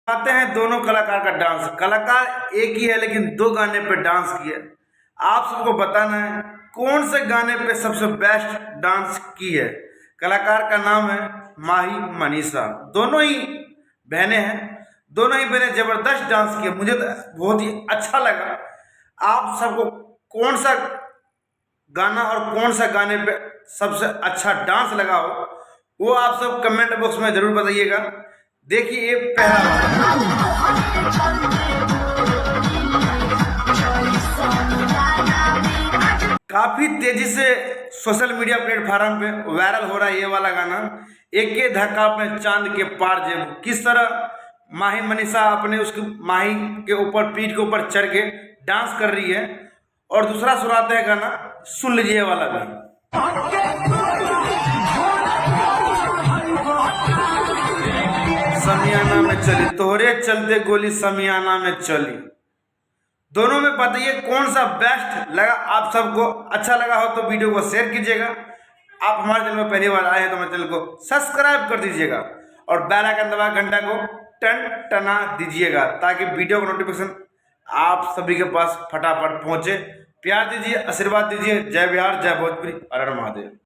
आते हैं दोनों कलाकार का डांस। कलाकार एक ही है लेकिन दो गाने पे डांस किया। आप सबको बताना है कौन से गाने पे सबसे बेस्ट डांस की है। कलाकार का नाम है माही मनीषा। दोनों ही बहनें हैं। दोनों ही बहनें जबरदस्त डांस किए, मुझे तो बहुत ही अच्छा लगा। आप सबको कौन सा गाना और कौन सा गाने पे सबसे अच्छा डांस लगा हो वो आप सब कमेंट बॉक्स में जरूर बताइएगा। देखिए ये पहला काफी तेजी से सोशल मीडिया प्लेटफॉर्म पे वायरल हो रहा है ये वाला गाना, एक के धक्का में चांद के पार जेब। किस तरह माही मनीषा अपने उसके माही के ऊपर पीठ के ऊपर चढ़ के डांस कर रही है। और दूसरा सुनाते हैं गाना, सुन लीजिए ये वाला भी। समियाना में चली तोहरे चलते गोली समियाना में चली। दोनों में बताइए कौन सा बेस्ट लगा आप सबको। अच्छा लगा हो तो वीडियो को शेयर कीजिएगा। आप हमारे चैनल में पहली बार आए हैं तो हमारे चैनल को सब्सक्राइब कर दीजिएगा और बेल आइकन दबा घंटा को टन टना दीजिएगा ताकि वीडियो का नोटिफिकेशन आप सभी के पास फटाफट पहुंचे। प्यार दीजिए, आशीर्वाद दीजिए। जय बिहार, जय भोजपुरी, हर हर महादेव।